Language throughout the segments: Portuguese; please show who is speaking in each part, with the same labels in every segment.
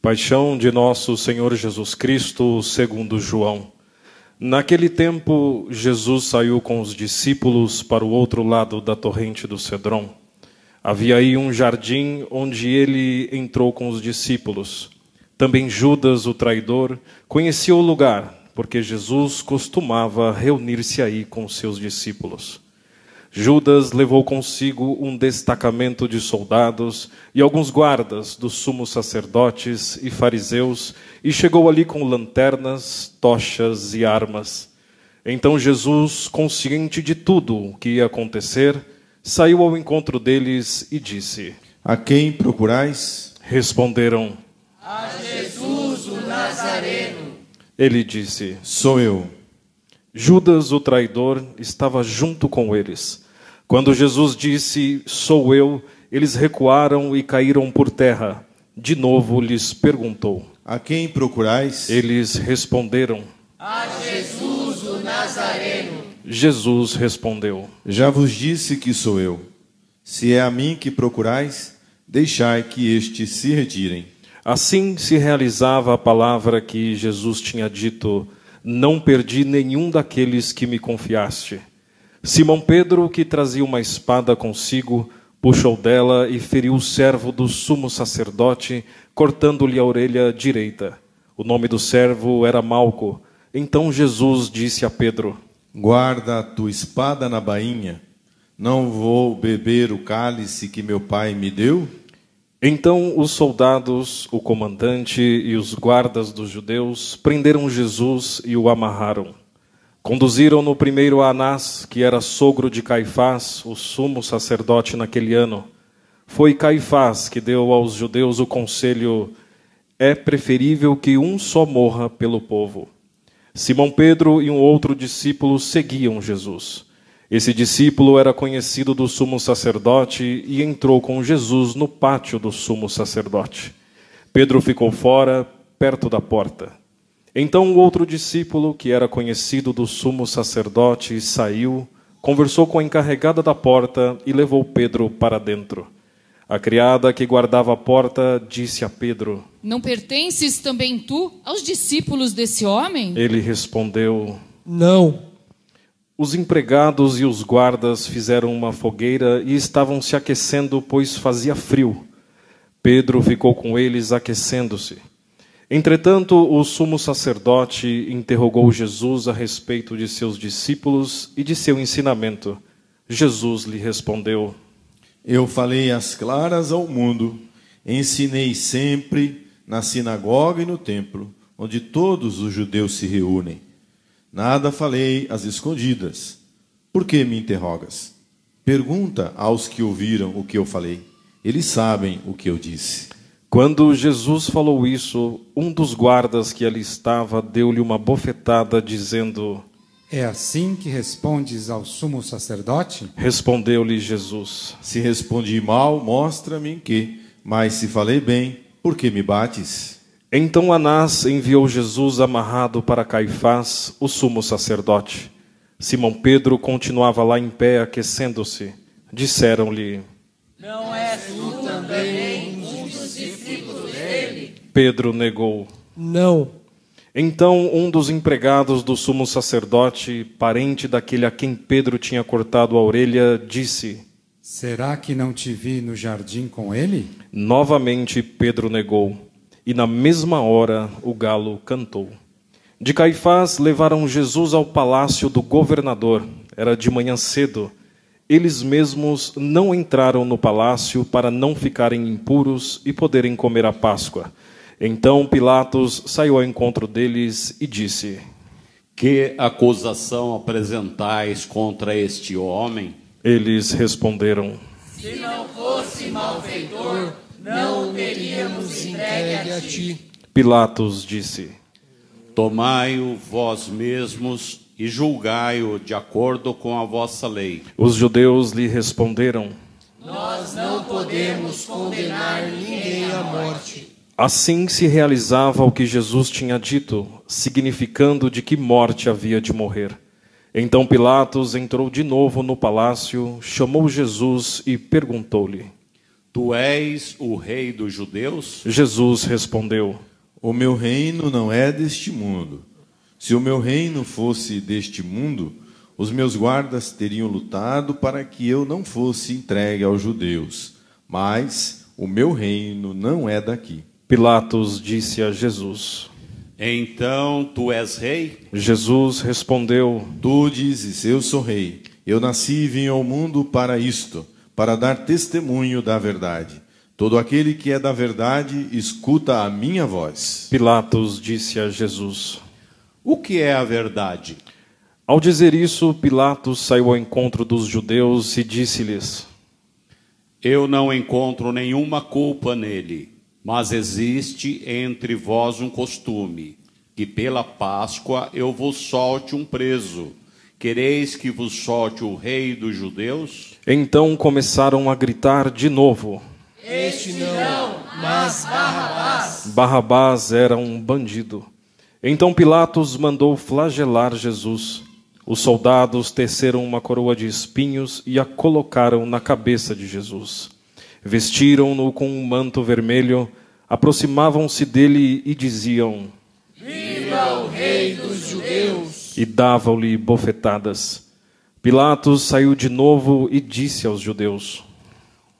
Speaker 1: Paixão de nosso Senhor Jesus Cristo, segundo João. Naquele tempo, Jesus saiu com os discípulos para o outro lado da torrente do Cedron. Havia aí um jardim onde ele entrou com os discípulos. Também Judas, o traidor, conhecia o lugar, porque Jesus costumava reunir-se aí com seus discípulos. Judas levou consigo um destacamento de soldados e alguns guardas dos sumos sacerdotes e fariseus e chegou ali com lanternas, tochas e armas. Então Jesus, consciente de tudo o que ia acontecer, saiu ao encontro deles e disse:
Speaker 2: A quem procurais?
Speaker 1: Responderam:
Speaker 3: A Jesus, o Nazareno.
Speaker 1: Ele disse:
Speaker 2: Sou eu.
Speaker 1: Judas, o traidor, estava junto com eles. Quando Jesus disse: Sou eu, eles recuaram e caíram por terra. De novo lhes perguntou:
Speaker 2: A quem procurais?
Speaker 1: Eles responderam:
Speaker 3: A Jesus, o Nazareno.
Speaker 1: Jesus respondeu:
Speaker 2: Já vos disse que sou eu. Se é a mim que procurais, deixai que estes se retirem.
Speaker 1: Assim se realizava a palavra que Jesus tinha dito: Não perdi nenhum daqueles que me confiaste. Simão Pedro, que trazia uma espada consigo, puxou dela e feriu o servo do sumo sacerdote, cortando-lhe a orelha direita. O nome do servo era Malco. Então Jesus disse a Pedro:
Speaker 2: Guarda a tua espada na bainha. Não vou beber o cálice que meu pai me deu?
Speaker 1: Então os soldados, o comandante e os guardas dos judeus prenderam Jesus e o amarraram. Conduziram-no primeiro a Anás, que era sogro de Caifás, o sumo sacerdote naquele ano. Foi Caifás que deu aos judeus o conselho: é preferível que um só morra pelo povo. Simão Pedro e um outro discípulo seguiam Jesus. Esse discípulo era conhecido do sumo sacerdote e entrou com Jesus no pátio do sumo sacerdote. Pedro ficou fora, perto da porta. Então o outro discípulo, que era conhecido do sumo sacerdote, saiu, conversou com a encarregada da porta e levou Pedro para dentro. A criada que guardava a porta disse a Pedro:
Speaker 4: Não pertences também tu aos discípulos desse homem?
Speaker 1: Ele respondeu:
Speaker 5: Não.
Speaker 1: Os empregados e os guardas fizeram uma fogueira e estavam se aquecendo, pois fazia frio. Pedro ficou com eles aquecendo-se. Entretanto, o sumo sacerdote interrogou Jesus a respeito de seus discípulos e de seu ensinamento. Jesus lhe respondeu:
Speaker 2: Eu falei às claras ao mundo, ensinei sempre na sinagoga e no templo, onde todos os judeus se reúnem. Nada falei às escondidas. Por que me interrogas? Pergunta aos que ouviram o que eu falei. Eles sabem o que eu disse.
Speaker 1: Quando Jesus falou isso, um dos guardas que ali estava deu-lhe uma bofetada, dizendo:
Speaker 6: É assim que respondes ao sumo sacerdote?
Speaker 1: Respondeu-lhe Jesus:
Speaker 2: Se respondi mal, mostra-me em que. Mas se falei bem, por que me bates?
Speaker 1: Então Anás enviou Jesus amarrado para Caifás, o sumo sacerdote. Simão Pedro continuava lá em pé, aquecendo-se. Disseram-lhe:
Speaker 3: Não és tu também um dos discípulos dele?
Speaker 1: Pedro negou.
Speaker 5: Não.
Speaker 1: Então um dos empregados do sumo sacerdote, parente daquele a quem Pedro tinha cortado a orelha, disse:
Speaker 6: Será que não te vi no jardim com ele?
Speaker 1: Novamente Pedro negou. E na mesma hora o galo cantou. De Caifás levaram Jesus ao palácio do governador. Era de manhã cedo. Eles mesmos não entraram no palácio para não ficarem impuros e poderem comer a Páscoa. Então Pilatos saiu ao encontro deles e disse:
Speaker 7: Que acusação apresentais contra este homem?
Speaker 1: Eles responderam:
Speaker 3: Se não fosse malfeitor, não o teríamos entregue a ti.
Speaker 1: Pilatos disse:
Speaker 7: Tomai-o vós mesmos e julgai-o de acordo com a vossa lei.
Speaker 1: Os judeus lhe responderam:
Speaker 3: Nós não podemos condenar ninguém à morte.
Speaker 1: Assim se realizava o que Jesus tinha dito, significando de que morte havia de morrer. Então Pilatos entrou de novo no palácio, chamou Jesus e perguntou-lhe:
Speaker 7: Tu és o rei dos judeus?
Speaker 1: Jesus respondeu:
Speaker 2: O meu reino não é deste mundo. Se o meu reino fosse deste mundo, os meus guardas teriam lutado para que eu não fosse entregue aos judeus. Mas o meu reino não é daqui.
Speaker 1: Pilatos disse a Jesus.
Speaker 7: Então tu és rei?
Speaker 1: Jesus respondeu:
Speaker 2: Tu dizes, eu sou rei. Eu nasci e vim ao mundo para isto, para dar testemunho da verdade. Todo aquele que é da verdade, escuta a minha voz.
Speaker 1: Pilatos disse a Jesus.
Speaker 7: O que é a verdade?
Speaker 1: Ao dizer isso, Pilatos saiu ao encontro dos judeus e disse-lhes:
Speaker 7: Eu não encontro nenhuma culpa nele, mas existe entre vós um costume, que pela Páscoa eu vos solte um preso. Quereis que vos solte o rei dos judeus?
Speaker 1: Então começaram a gritar de novo.
Speaker 3: Este não, mas Barrabás.
Speaker 1: Barrabás era um bandido. Então Pilatos mandou flagelar Jesus. Os soldados teceram uma coroa de espinhos e a colocaram na cabeça de Jesus. Vestiram-no com um manto vermelho, aproximavam-se dele e diziam:
Speaker 3: Viva o rei dos judeus!
Speaker 1: E davam-lhe bofetadas. Pilatos saiu de novo e disse aos judeus: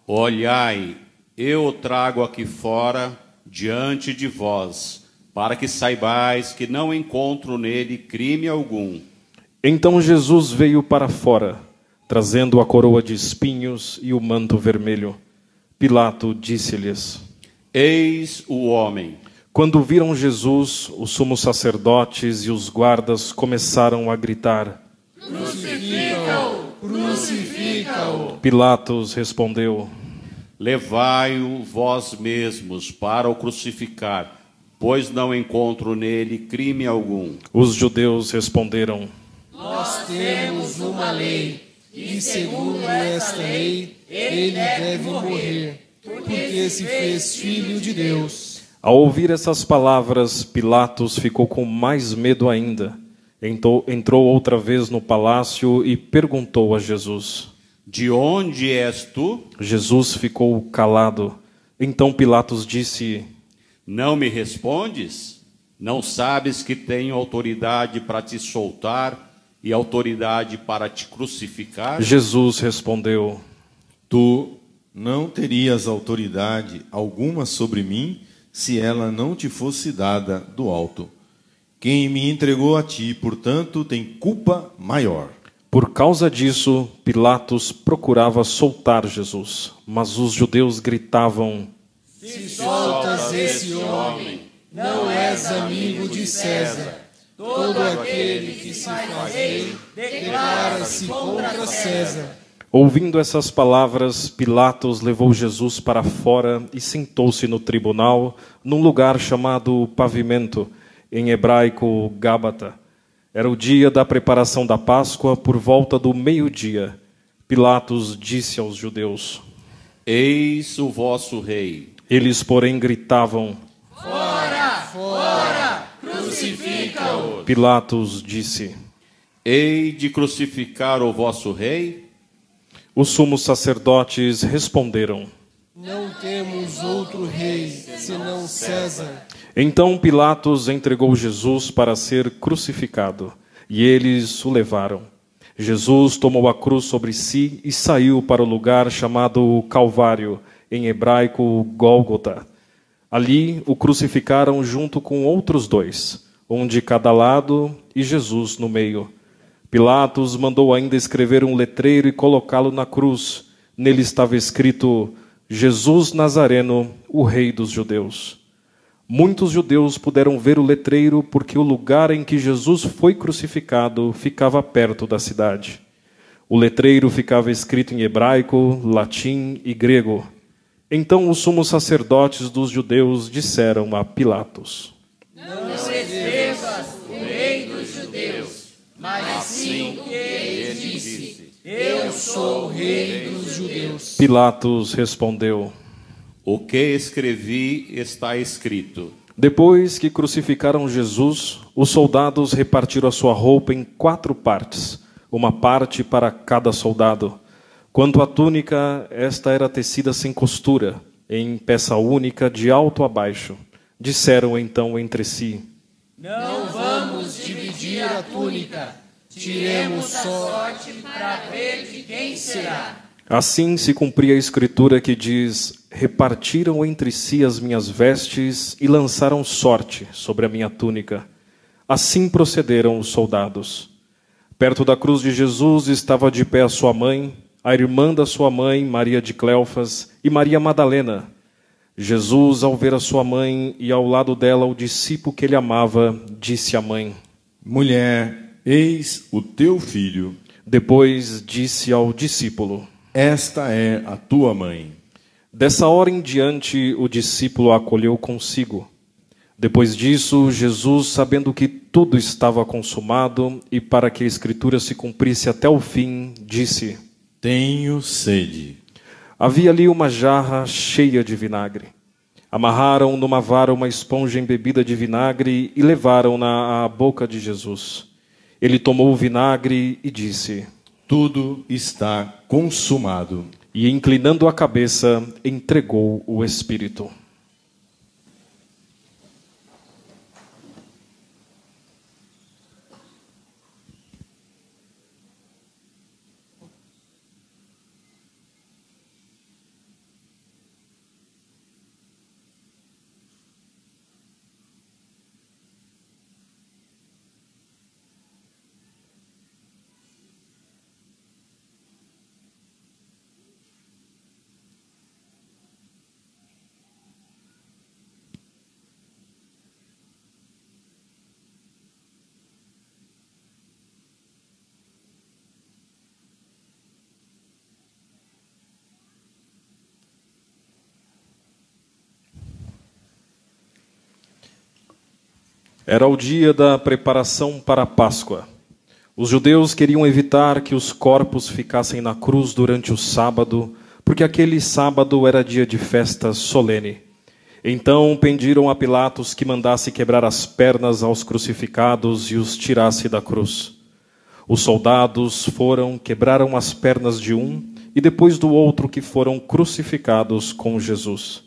Speaker 7: Olhai, eu o trago aqui fora diante de vós, para que saibais que não encontro nele crime algum.
Speaker 1: Então Jesus veio para fora, trazendo a coroa de espinhos e o manto vermelho. Pilato disse-lhes:
Speaker 7: Eis o homem.
Speaker 1: Quando viram Jesus, os sumos sacerdotes e os guardas começaram a gritar.
Speaker 3: Crucifica-o! Crucifica-o!
Speaker 1: Pilatos respondeu:
Speaker 7: Levai-o vós mesmos para o crucificar, pois não encontro nele crime algum.
Speaker 1: Os judeus responderam:
Speaker 3: Nós temos uma lei, e segundo esta lei, ele deve morrer, porque se fez filho de Deus.
Speaker 1: Ao ouvir essas palavras, Pilatos ficou com mais medo ainda. Entrou outra vez no palácio e perguntou a Jesus.
Speaker 7: De onde és tu?
Speaker 1: Jesus ficou calado. Então Pilatos disse:
Speaker 7: Não me respondes? Não sabes que tenho autoridade para te soltar e autoridade para te crucificar?
Speaker 1: Jesus respondeu:
Speaker 2: Tu não terias autoridade alguma sobre mim se ela não te fosse dada do alto. Quem me entregou a ti, portanto, tem culpa maior.
Speaker 1: Por causa disso, Pilatos procurava soltar Jesus, mas os judeus gritavam:
Speaker 3: Se soltas esse homem, não és amigo de César. Todo aquele que se faz rei declara-se contra César.
Speaker 1: Ouvindo essas palavras, Pilatos levou Jesus para fora e sentou-se no tribunal, num lugar chamado Pavimento, em hebraico Gábata. Era o dia da preparação da Páscoa, por volta do meio-dia. Pilatos disse aos judeus:
Speaker 7: Eis o vosso rei.
Speaker 1: Eles, porém, gritavam:
Speaker 3: Fora! Fora! Crucifica-o!
Speaker 1: Pilatos disse:
Speaker 7: Hei de crucificar o vosso rei?
Speaker 1: Os sumos sacerdotes responderam:
Speaker 3: Não temos outro rei, senão César.
Speaker 1: Então Pilatos entregou Jesus para ser crucificado, e eles o levaram. Jesus tomou a cruz sobre si e saiu para o lugar chamado Calvário, em hebraico Gólgota. Ali o crucificaram junto com outros dois, um de cada lado e Jesus no meio. Pilatos mandou ainda escrever um letreiro e colocá-lo na cruz. Nele estava escrito: Jesus Nazareno, o Rei dos Judeus. Muitos judeus puderam ver o letreiro porque o lugar em que Jesus foi crucificado ficava perto da cidade. O letreiro ficava escrito em hebraico, latim e grego. Então os sumos sacerdotes dos judeus disseram a Pilatos:
Speaker 3: Não escrevas o rei dos judeus, mas sim o que ele disse. Eu sou o rei dos judeus.
Speaker 1: Pilatos respondeu:
Speaker 7: O que escrevi está escrito.
Speaker 1: Depois que crucificaram Jesus, os soldados repartiram a sua roupa em 4 partes, uma parte para cada soldado. Quanto à túnica, esta era tecida sem costura, em peça única, de alto a baixo. Disseram então entre si:
Speaker 3: Não vamos dividir a túnica, tiremos sorte para ver de quem será.
Speaker 1: Assim se cumpria a escritura que diz: repartiram entre si as minhas vestes e lançaram sorte sobre a minha túnica. Assim procederam os soldados. Perto da cruz de Jesus estava de pé a sua mãe, a irmã da sua mãe, Maria de Cleofas, e Maria Madalena. Jesus, ao ver a sua mãe e ao lado dela o discípulo que ele amava, disse à mãe:
Speaker 2: Mulher, eis o teu filho.
Speaker 1: Depois disse ao discípulo:
Speaker 2: Esta é a tua mãe.
Speaker 1: Dessa hora em diante, o discípulo a acolheu consigo. Depois disso, Jesus, sabendo que tudo estava consumado e para que a Escritura se cumprisse até o fim, disse:
Speaker 2: Tenho sede.
Speaker 1: Havia ali uma jarra cheia de vinagre. Amarraram numa vara uma esponja embebida de vinagre e levaram-na à boca de Jesus. Ele tomou o vinagre e disse:
Speaker 2: Tudo está consumado.
Speaker 1: E, inclinando a cabeça, entregou o Espírito. Era o dia da preparação para a Páscoa. Os judeus queriam evitar que os corpos ficassem na cruz durante o sábado, porque aquele sábado era dia de festa solene. Então pediram a Pilatos que mandasse quebrar as pernas aos crucificados e os tirasse da cruz. Os soldados foram, quebraram as pernas de um e depois do outro que foram crucificados com Jesus.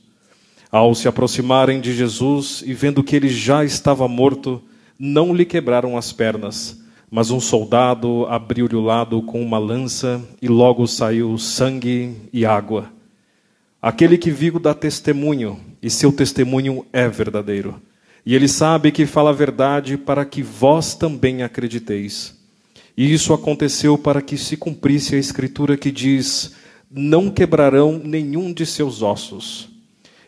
Speaker 1: Ao se aproximarem de Jesus e vendo que ele já estava morto, não lhe quebraram as pernas, mas um soldado abriu-lhe o lado com uma lança e logo saiu sangue e água. Aquele que viu dá testemunho, e seu testemunho é verdadeiro. E ele sabe que fala a verdade para que vós também acrediteis. E isso aconteceu para que se cumprisse a escritura que diz: não quebrarão nenhum de seus ossos.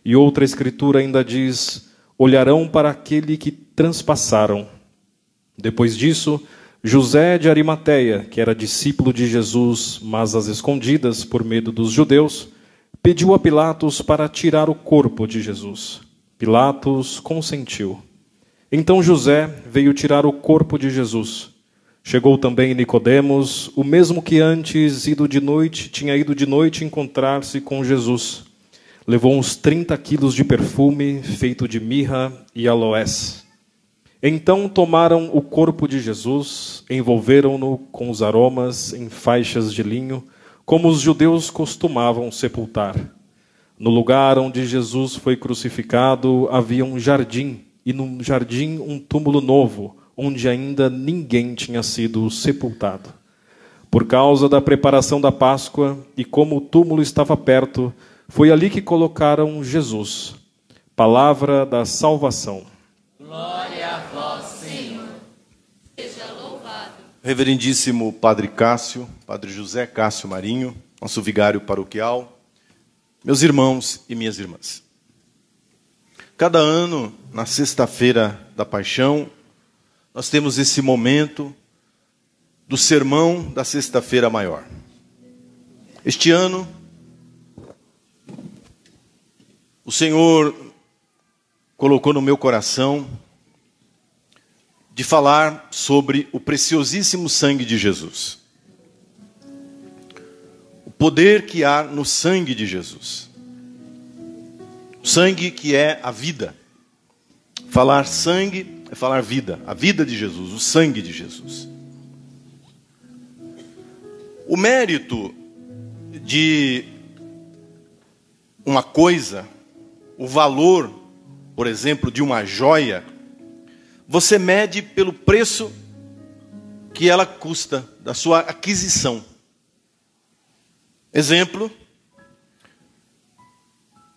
Speaker 1: E outra escritura ainda diz: olharão para aquele que transpassaram. Depois disso, José de Arimateia, que era discípulo de Jesus, mas às escondidas por medo dos judeus, pediu a Pilatos para tirar o corpo de Jesus. Pilatos consentiu. Então José veio tirar o corpo de Jesus. Chegou também Nicodemos, o mesmo que antes tinha ido de noite encontrar-se com Jesus. Levou uns 30 quilos de perfume feito de mirra e aloés. Então tomaram o corpo de Jesus, envolveram-no com os aromas em faixas de linho, como os judeus costumavam sepultar. No lugar onde Jesus foi crucificado havia um jardim, e no jardim um túmulo novo, onde ainda ninguém tinha sido sepultado. Por causa da preparação da Páscoa, e como o túmulo estava perto, foi ali que colocaram Jesus. Palavra da salvação.
Speaker 3: Glória a vós, Senhor. Seja louvado.
Speaker 2: Reverendíssimo Padre Cássio, Padre José Cássio Marinho, nosso vigário paroquial, meus irmãos e minhas irmãs. Cada ano, na sexta-feira da Paixão, nós temos esse momento do sermão da Sexta-feira Maior. Este ano, o Senhor colocou no meu coração de falar sobre o preciosíssimo sangue de Jesus. O poder que há no sangue de Jesus. O sangue que é a vida. Falar sangue é falar vida. A vida de Jesus, o sangue de Jesus. O mérito
Speaker 5: de uma coisa, o valor, por exemplo, de uma joia, você mede pelo preço que ela custa, da sua aquisição. Exemplo,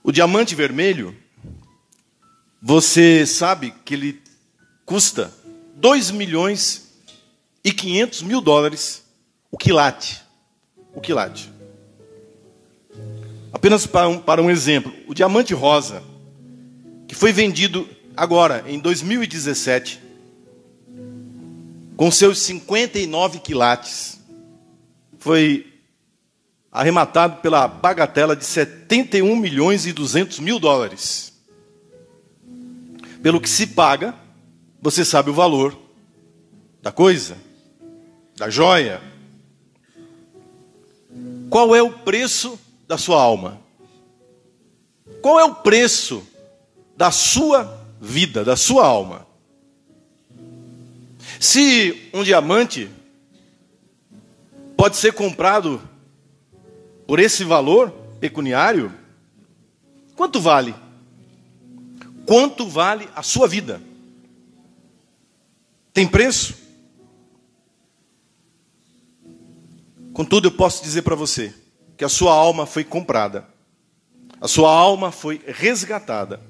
Speaker 5: o diamante vermelho, você sabe que ele custa $2.500.000 o quilate. O quilate. Apenas para um exemplo, o diamante rosa, que foi vendido agora, em 2017, com seus 59 quilates, foi arrematado pela bagatela de $71.200.000. Pelo que se paga, você sabe o valor da coisa, da joia. Qual é o preço da sua alma? Qual é o preço da sua vida, da sua alma? Se um diamante pode ser comprado por esse valor pecuniário, quanto vale? Quanto vale a sua vida? Tem preço? Contudo, eu posso dizer para você que a sua alma foi comprada. A sua alma foi resgatada.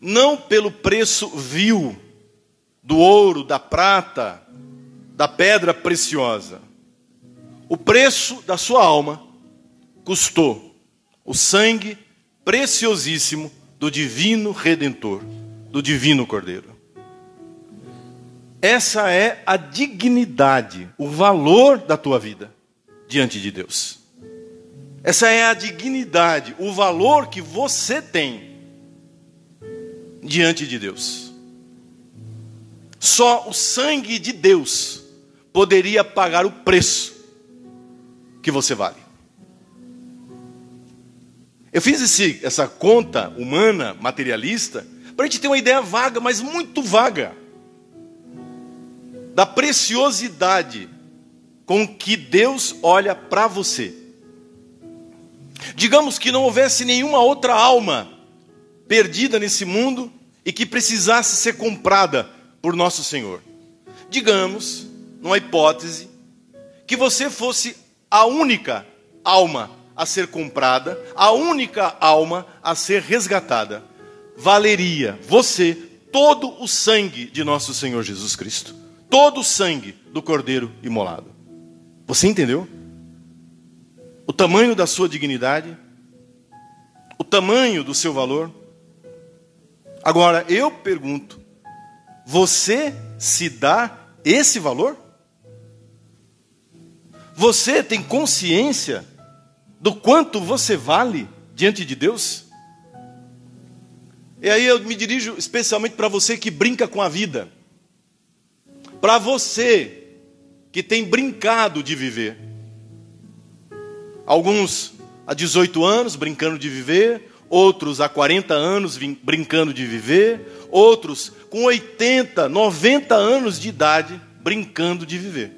Speaker 5: Não pelo preço vil do ouro, da prata, da pedra preciosa. O preço da sua alma custou o sangue preciosíssimo do divino Redentor, do divino Cordeiro. Essa é a dignidade, o valor da tua vida diante de Deus. Essa é a dignidade, o valor que você tem diante de Deus. Só o sangue de Deus poderia pagar o preço que você vale. Eu fiz essa conta humana, materialista, para a gente ter uma ideia vaga, mas muito vaga, da preciosidade com que Deus olha para você. Digamos que não houvesse nenhuma outra alma perdida nesse mundo e que precisasse ser comprada por nosso Senhor. Digamos, numa hipótese, que você fosse a única alma a ser comprada, a única alma a ser resgatada. Valeria você todo o sangue de nosso Senhor Jesus Cristo. Todo o sangue do Cordeiro imolado. Você entendeu? O tamanho da sua dignidade, o tamanho do seu valor. Agora, eu pergunto, você se dá esse valor? Você tem consciência do quanto você vale diante de Deus? E aí eu me dirijo especialmente para você que brinca com a vida. Para você que tem brincado de viver. Alguns há 18 anos brincando de viver, outros há 40 anos brincando de viver, outros com 80, 90 anos de idade brincando de viver.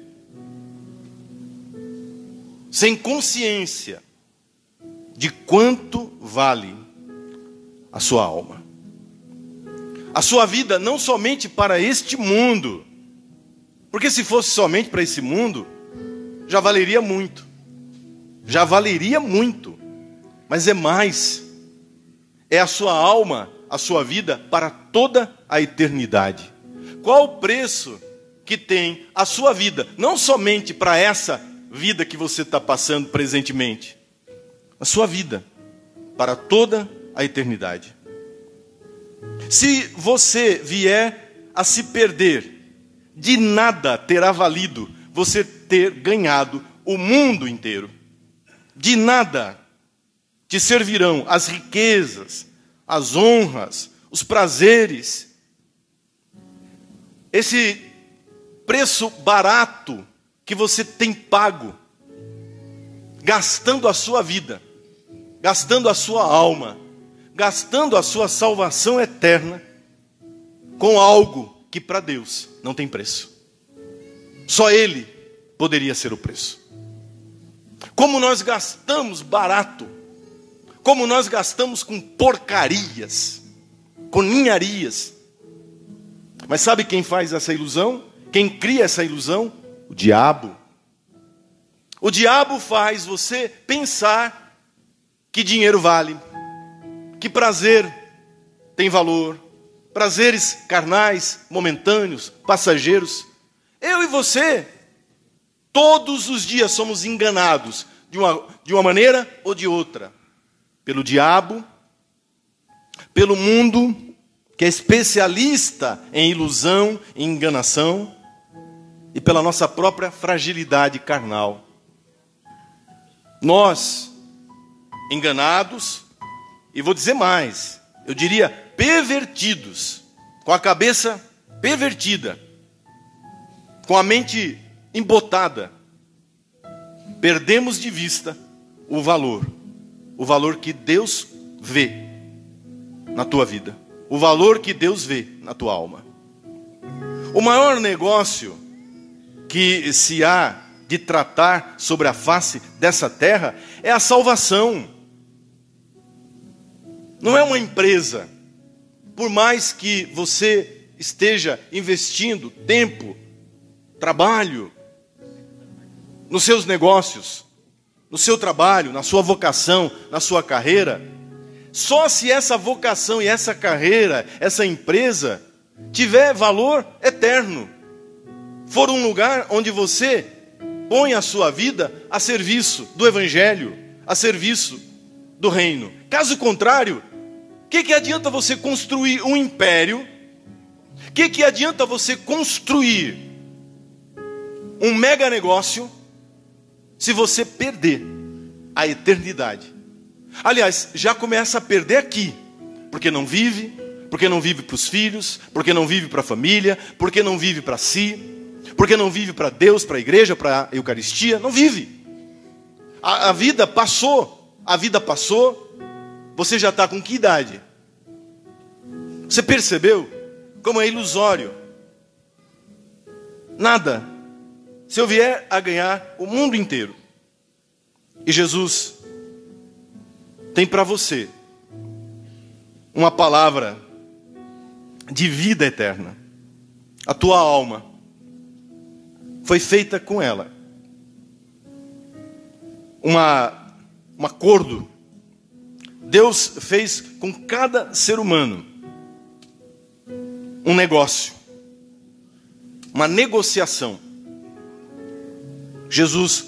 Speaker 5: Sem consciência de quanto vale a sua alma. A sua vida não somente para este mundo, porque se fosse somente para esse mundo, já valeria muito. Já valeria muito. Mas é mais. É a sua alma, a sua vida para toda a eternidade. Qual o preço que tem a sua vida? Não somente para essa vida que você está passando presentemente. A sua vida para toda a eternidade. Se você vier a se perder, de nada terá valido você ter ganhado o mundo inteiro. De nada te servirão as riquezas, as honras, os prazeres. Esse preço barato que você tem pago, gastando a sua vida, gastando a sua alma, gastando a sua salvação eterna, com algo que para Deus não tem preço. Só Ele poderia ser o preço. Como nós gastamos barato. Como nós gastamos com porcarias, com ninharias. Mas sabe quem faz essa ilusão? Quem cria essa ilusão? O diabo. O diabo faz você pensar que dinheiro vale, que prazer tem valor, prazeres carnais, momentâneos, passageiros. Eu e você, todos os dias somos enganados de uma maneira ou de outra. Pelo diabo, pelo mundo, que é especialista em ilusão, em enganação, e pela nossa própria fragilidade carnal. Nós, enganados, e vou dizer mais, eu diria pervertidos, com a cabeça pervertida, com a mente embotada, perdemos de vista o valor que Deus vê na tua vida, o valor que Deus vê na tua alma. O maior negócio que se há de tratar sobre a face dessa terra é a salvação. Não é uma empresa. Por mais que você esteja investindo tempo, trabalho, nos seus negócios, no seu trabalho, na sua vocação, na sua carreira, só se essa vocação e essa carreira, essa empresa, tiver valor eterno, for um lugar onde você põe a sua vida a serviço do Evangelho, a serviço do reino. Caso contrário, o que adianta você construir um império? O que adianta você construir um mega negócio se você perder a eternidade? Aliás, já começa a perder aqui, porque não vive para os filhos, porque não vive para a família, porque não vive para si, porque não vive para Deus, para a igreja, para a Eucaristia, não vive. A vida passou, você já está com que idade? Você percebeu como é ilusório? Nada. Se eu vier a ganhar o mundo inteiro, e Jesus tem para você uma palavra de vida eterna. A tua alma foi feita com ela. Um acordo. Deus fez com cada ser humano um negócio, uma negociação. Jesus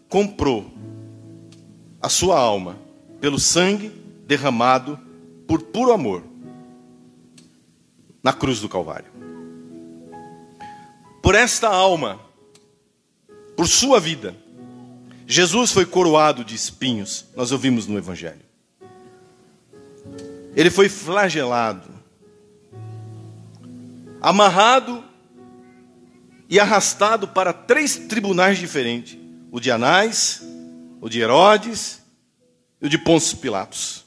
Speaker 5: comprou a sua alma pelo sangue derramado por puro amor na cruz do Calvário. Por esta alma, por sua vida, Jesus foi coroado de espinhos. Nós ouvimos no Evangelho. Ele foi flagelado, amarrado e arrastado para 3 tribunais diferentes: o de Anás, o de Herodes e o de Pôncio Pilatos.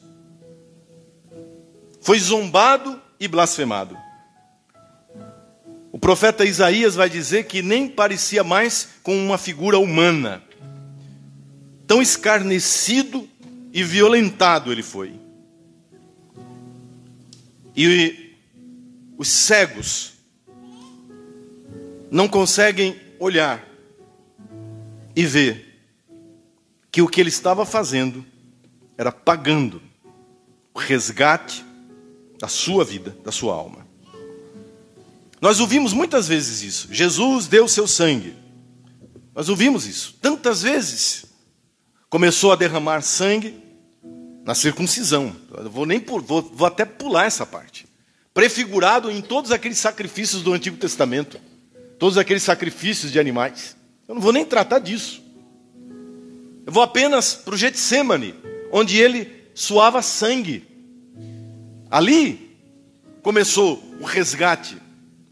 Speaker 5: Foi zombado e blasfemado. O profeta Isaías vai dizer que nem parecia mais com uma figura humana. Tão escarnecido e violentado ele foi. E os cegos não conseguem olhar e ver que o que ele estava fazendo era pagando o resgate da sua vida, da sua alma. Nós ouvimos muitas vezes isso. Jesus deu seu sangue. Nós ouvimos isso tantas vezes. Começou a derramar sangue na circuncisão. Eu vou até pular essa parte. Prefigurado em todos aqueles sacrifícios do Antigo Testamento. Todos aqueles sacrifícios de animais. Eu não vou nem tratar disso. Eu vou apenas para o Getsêmani, onde ele suava sangue. Ali começou o resgate,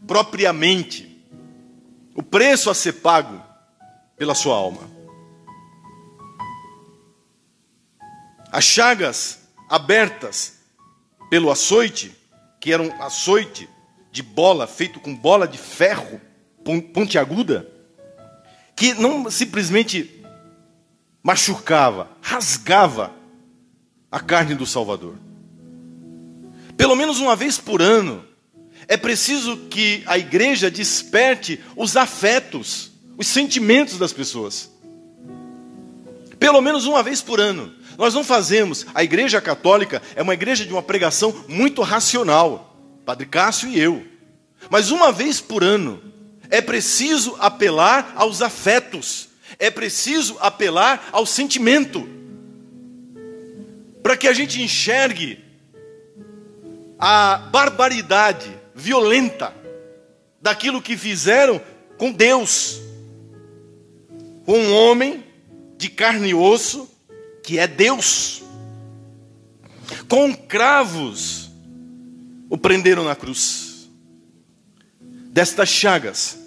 Speaker 5: propriamente. O preço a ser pago pela sua alma. As chagas abertas pelo açoite, que era um açoite de bola, feito com bola de ferro pontiaguda, que não simplesmente machucava, rasgava a carne do Salvador. Pelo menos uma vez por ano, é preciso que a igreja desperte os afetos, os sentimentos das pessoas. Pelo menos uma vez por ano. Nós não fazemos, a igreja católica é uma igreja de uma pregação muito racional, Padre Cássio e eu. Mas uma vez por ano, é preciso apelar aos afetos, é preciso apelar ao sentimento, para que a gente enxergue a barbaridade violenta daquilo que fizeram com Deus, com um homem de carne e osso, que é Deus. Com cravos o prenderam na cruz. Destas chagas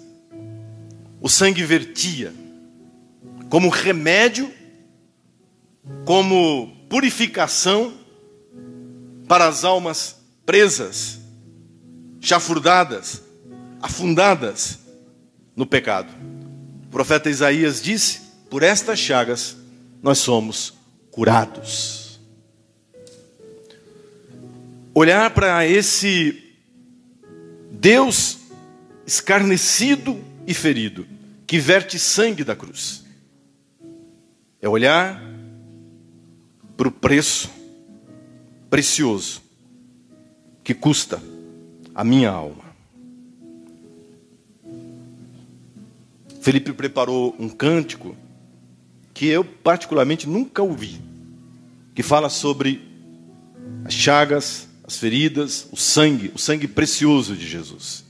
Speaker 5: o sangue vertia como remédio, como purificação para as almas presas, chafurdadas, afundadas no pecado. O profeta Isaías disse: por estas chagas nós somos curados. Olhar para esse Deus escarnecido e ferido, que verte sangue da cruz, é olhar para o preço precioso que custa a minha alma. Felipe preparou um cântico que eu particularmente nunca ouvi, que fala sobre as chagas, as feridas, o sangue precioso de Jesus.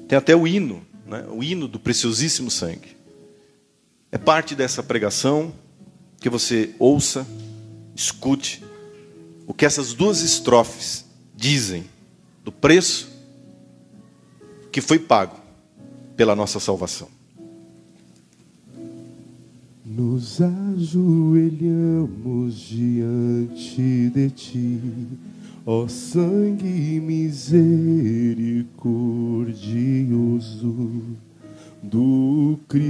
Speaker 5: Tem até o hino, né? O hino do preciosíssimo sangue. É parte dessa pregação que você ouça, escute o que essas duas estrofes dizem do preço que foi pago pela nossa salvação.
Speaker 8: Nos ajoelhamos diante de ti, ó sangue misericordioso do Cristo,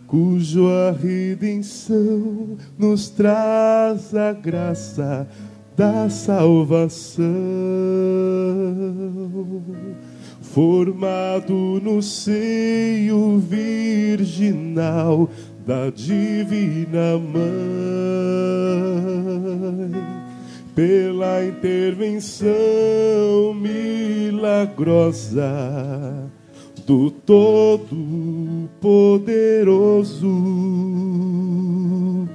Speaker 8: cujo a redenção nos traz a graça da salvação, formado no seio virginal da divina mãe, pela intervenção milagrosa do Todo-Poderoso,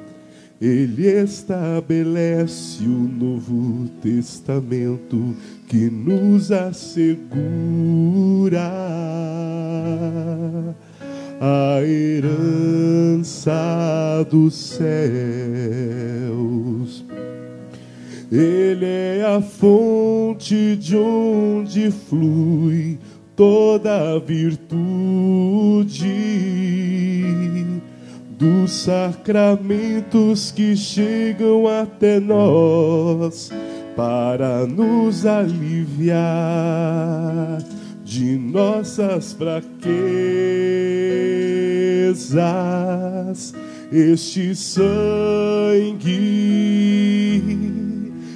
Speaker 8: Ele estabelece o Novo Testamento que nos assegura a herança dos céus. Ele é a fonte de onde flui toda a virtude dos sacramentos que chegam até nós para nos aliviar de nossas fraquezas. Este sangue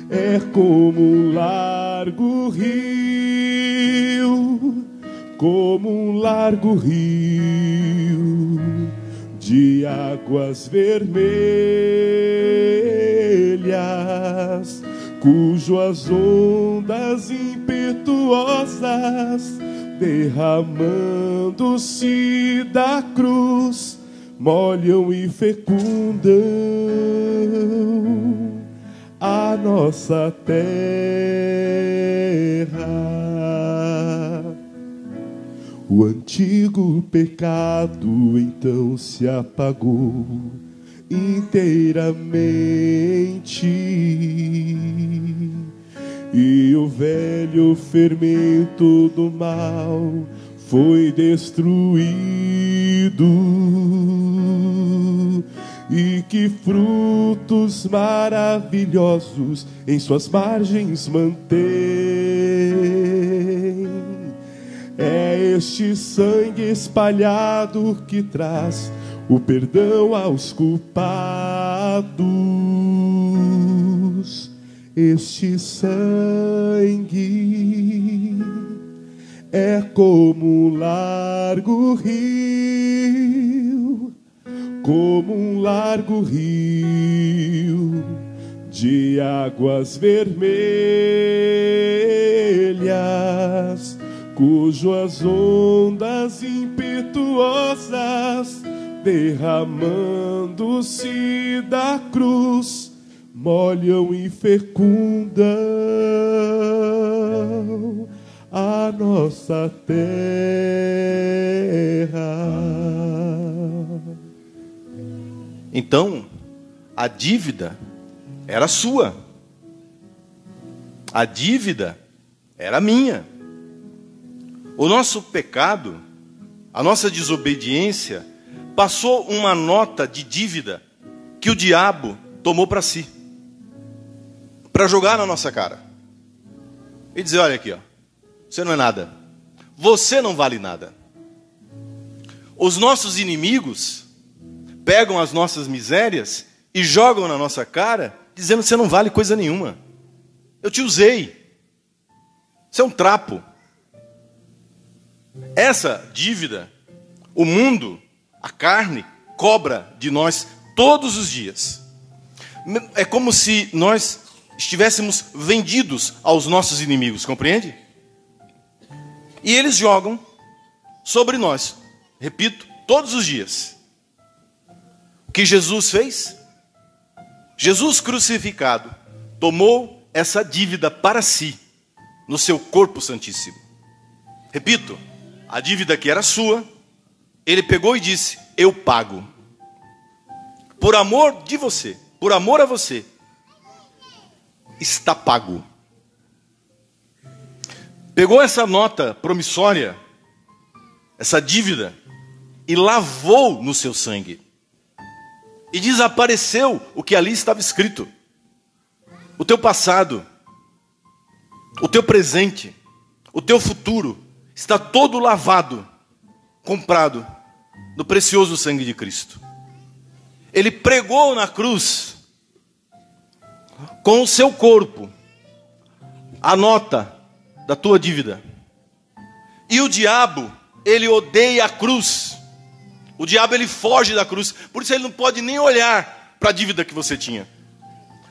Speaker 8: é como um largo rio, como um largo rio de águas vermelhas, cujas ondas impetuosas, derramando-se da cruz, molham e fecundam a nossa terra. O antigo pecado então se apagou inteiramente, e o velho fermento do mal foi destruído, e que frutos maravilhosos em suas margens mantém. É este sangue espalhado que traz o perdão aos culpados. Este sangue é como um largo rio, como um largo rio de águas vermelhas, cujas ondas impetuosas, derramando-se da cruz, molham e fecundam a nossa terra.
Speaker 5: Então, a dívida era sua. A dívida era minha. O nosso pecado, a nossa desobediência, passou uma nota de dívida que o diabo tomou para si, para jogar na nossa cara e dizer: olha aqui, ó, você não é nada, você não vale nada. Os nossos inimigos pegam as nossas misérias e jogam na nossa cara, dizendo: você não vale coisa nenhuma, eu te usei, você é um trapo. Essa dívida, o mundo, a carne, cobra de nós todos os dias. É como se nós estivéssemos vendidos aos nossos inimigos, compreende? E eles jogam sobre nós, repito, todos os dias. O que Jesus fez? Jesus crucificado tomou essa dívida para si, no seu corpo santíssimo. Repito, a dívida que era sua, ele pegou e disse: eu pago. Por amor de você, por amor a você, está pago. Pegou essa nota promissória, essa dívida, e lavou no seu sangue. E desapareceu o que ali estava escrito. O teu passado, o teu presente, o teu futuro, está todo lavado, comprado no precioso sangue de Cristo. Ele pregou na cruz, com o seu corpo, a nota da tua dívida. E o diabo, ele odeia a cruz. O diabo, ele foge da cruz. Por isso ele não pode nem olhar para a dívida que você tinha.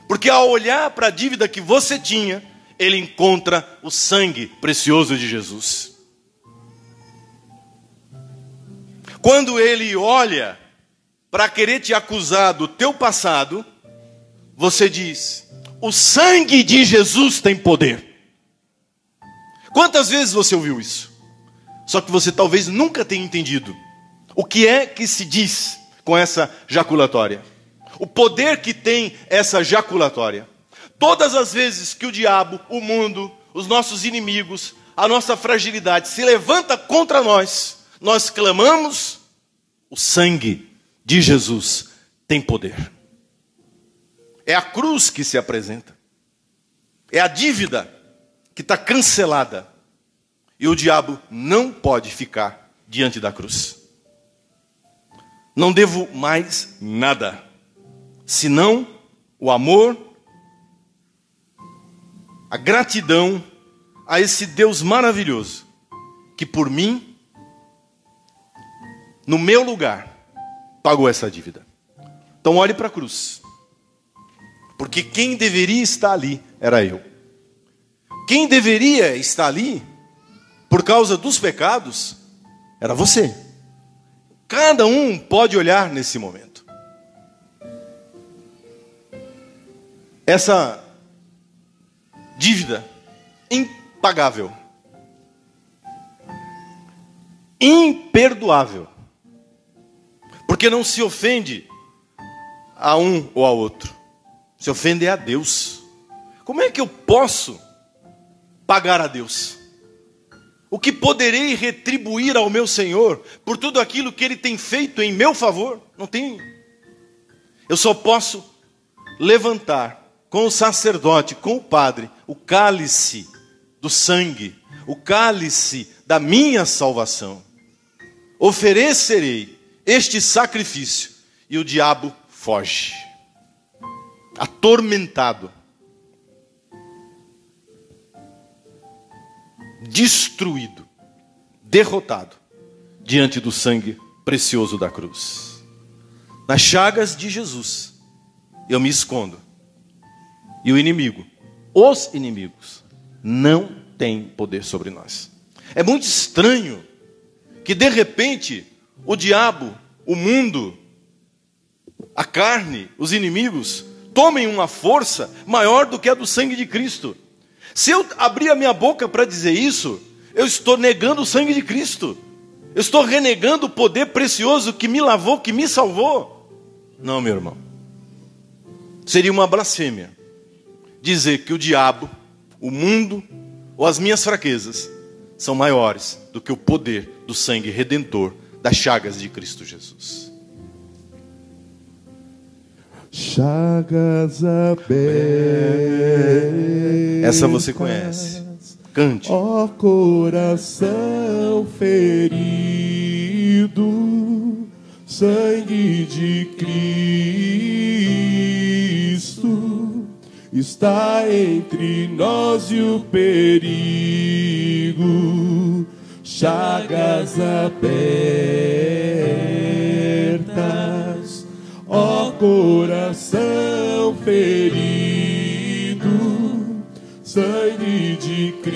Speaker 5: Porque ao olhar para a dívida que você tinha, ele encontra o sangue precioso de Jesus. Quando ele olha para querer te acusar do teu passado, você diz: o sangue de Jesus tem poder. Quantas vezes você ouviu isso? Só que você talvez nunca tenha entendido o que é que se diz com essa jaculatória. O poder que tem essa jaculatória. Todas as vezes que o diabo, o mundo, os nossos inimigos, a nossa fragilidade se levanta contra nós, nós clamamos: o sangue de Jesus tem poder. É a cruz que se apresenta. É a dívida que está cancelada. E o diabo não pode ficar diante da cruz. Não devo mais nada, senão o amor, a gratidão a esse Deus maravilhoso, que por mim, no meu lugar, pagou essa dívida. Então olhe para a cruz. Porque quem deveria estar ali era eu. Quem deveria estar ali, por causa dos pecados, era você. Cada um pode olhar nesse momento. Essa dívida impagável, imperdoável, porque não se ofende a um ou a outro, se ofende a Deus. Como é que eu posso pagar a Deus? O que poderei retribuir ao meu Senhor por tudo aquilo que Ele tem feito em meu favor? Não tem. Eu só posso levantar com o sacerdote, com o padre, o cálice do sangue, o cálice da minha salvação. Oferecerei este sacrifício. E o diabo foge, atormentado, destruído, derrotado, diante do sangue precioso da cruz. Nas chagas de Jesus, eu me escondo. E o inimigo, os inimigos, não têm poder sobre nós. É muito estranho que de repente o diabo, o mundo, a carne, os inimigos, tomem uma força maior do que a do sangue de Cristo. Se eu abrir a minha boca para dizer isso, eu estou negando o sangue de Cristo. Eu estou renegando o poder precioso que me lavou, que me salvou. Não, meu irmão. Seria uma blasfêmia dizer que o diabo, o mundo ou as minhas fraquezas são maiores do que o poder do sangue redentor das chagas de Cristo Jesus.
Speaker 8: Chagas abertas.
Speaker 5: Essa você conhece. Cante.
Speaker 8: Ó coração ferido, sangue de Cristo está entre nós e o perigo. Chagas abertas, ó coração ferido, sangue de Cristo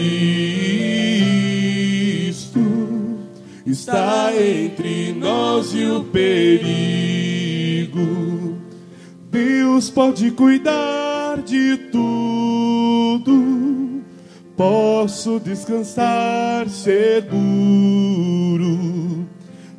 Speaker 8: está entre nós e o perigo. Deus pode cuidar de tudo, posso descansar seguro.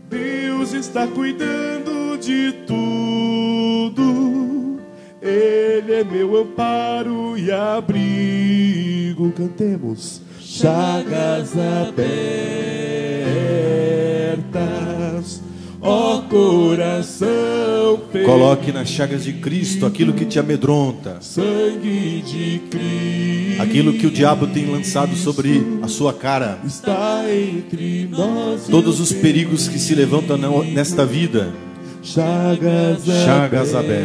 Speaker 8: Deus está cuidando de tudo, Ele é meu amparo e abrigo. Cantemos. Chagas abertas, ó coração ferido.
Speaker 2: Coloque nas chagas de Cristo aquilo que te amedronta,
Speaker 8: Sangue de Cristo,
Speaker 2: aquilo que o diabo tem lançado sobre a sua cara,
Speaker 8: está entre nós.
Speaker 2: todos os perigos que se levantam nesta vida.
Speaker 8: Chagas
Speaker 2: abertas,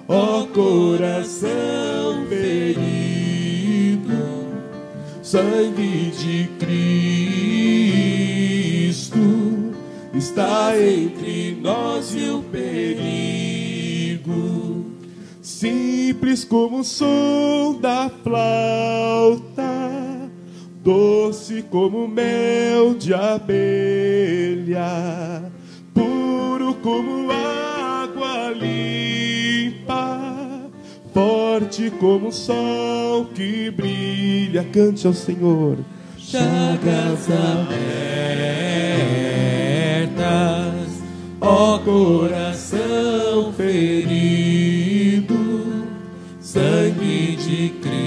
Speaker 8: ó coração ferido, sangue de Cristo está entre nós e o perigo. Simples como o som da flauta, doce como mel de abelha, puro como água limpa, forte como o sol que brilha. Cante ao Senhor. Chagas abertas, ó coração ferido, sangue de Cristo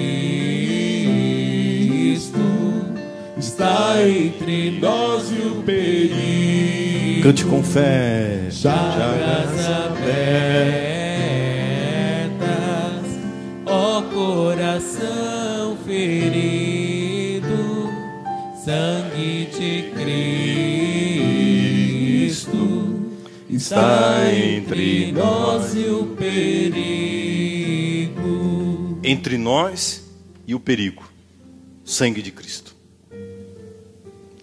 Speaker 8: está entre nós e o perigo.
Speaker 2: Cante com fé.
Speaker 8: Chagas abertas, ó coração ferido, sangue de Cristo está entre nós e o perigo.
Speaker 5: Entre nós e o perigo, sangue de Cristo.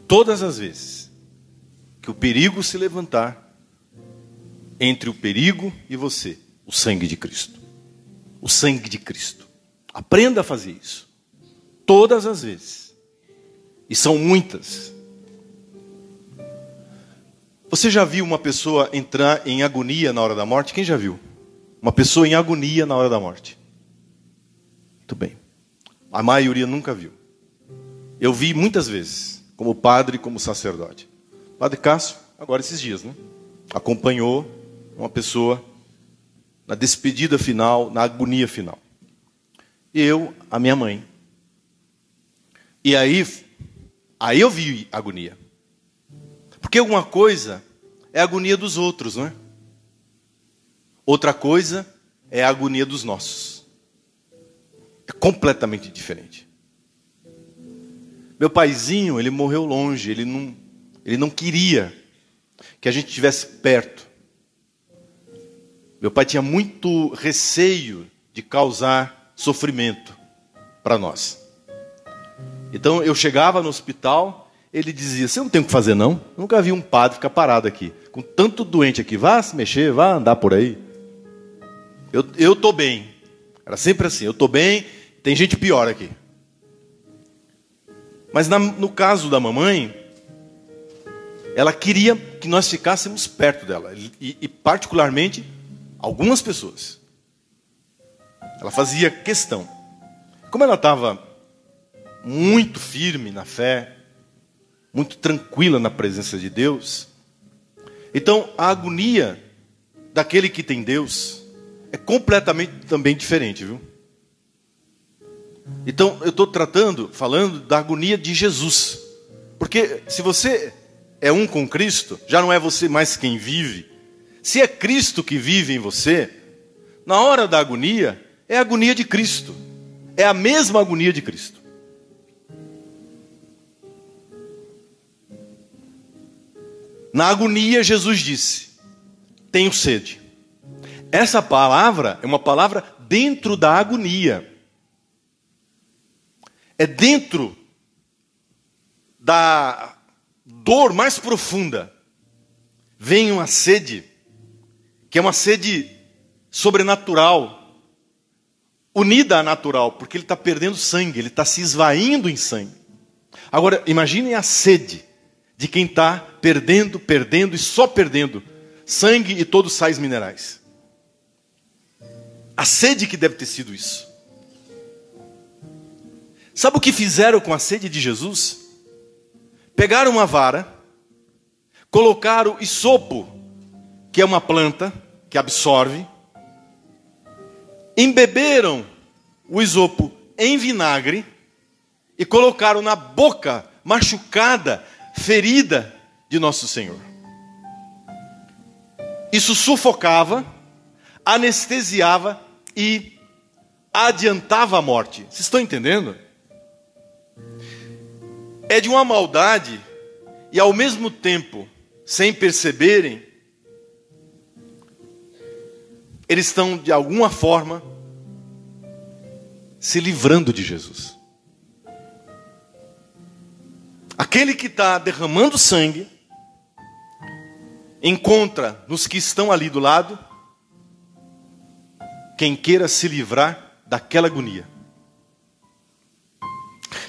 Speaker 5: Todas as vezes que o perigo se levantar, entre o perigo e você, o sangue de Cristo. O sangue de Cristo. Aprenda a fazer isso. Todas as vezes. E são muitas. Você já viu uma pessoa entrar em agonia na hora da morte? Quem já viu? Uma pessoa em agonia na hora da morte. Muito bem. A maioria nunca viu. Eu vi muitas vezes, como padre e como sacerdote. Padre Cássio, agora esses dias, né? Acompanhou uma pessoa na despedida final, na agonia final. Eu, a minha mãe. E aí eu vi agonia. Porque uma coisa é a agonia dos outros, não é? Outra coisa é a agonia dos nossos. É completamente diferente. Meu paizinho, ele morreu longe, ele não queria que a gente estivesse perto. Meu pai tinha muito receio de causar sofrimento para nós. Então eu chegava no hospital, ele dizia: você não tem o que fazer não? Eu nunca vi um padre ficar parado aqui, com tanto doente aqui, vá se mexer, vá andar por aí. Eu estou bem. Era sempre assim, eu estou bem, tem gente pior aqui. Mas no caso da mamãe, ela queria que nós ficássemos perto dela. E particularmente, algumas pessoas. Ela fazia questão. Como ela estava muito firme na fé, muito tranquila na presença de Deus, então a agonia daquele que tem Deus é completamente também diferente, viu? Então eu estou falando da agonia de Jesus. Porque se você é um com Cristo, já não é você mais quem vive. Se é Cristo que vive em você, na hora da agonia, é a agonia de Cristo. É a mesma agonia de Cristo. Na agonia, Jesus disse: tenho sede. Essa palavra é uma palavra dentro da agonia. É dentro da dor mais profunda. Vem uma sede, que é uma sede sobrenatural, unida à natural, porque ele está perdendo sangue, ele está se esvaindo em sangue. Agora, imaginem a sede de quem está perdendo e só perdendo sangue e todos os sais minerais. A sede que deve ter sido isso. Sabe o que fizeram com a sede de Jesus? Pegaram uma vara, colocaram isopo, que é uma planta que absorve, embeberam o isopo em vinagre e colocaram na boca machucada, ferida de Nosso Senhor. Isso sufocava, anestesiava e adiantava a morte. Vocês estão entendendo? É de uma maldade e ao mesmo tempo, sem perceberem, eles estão de alguma forma se livrando de Jesus. Aquele que está derramando sangue encontra nos que estão ali do lado quem queira se livrar daquela agonia.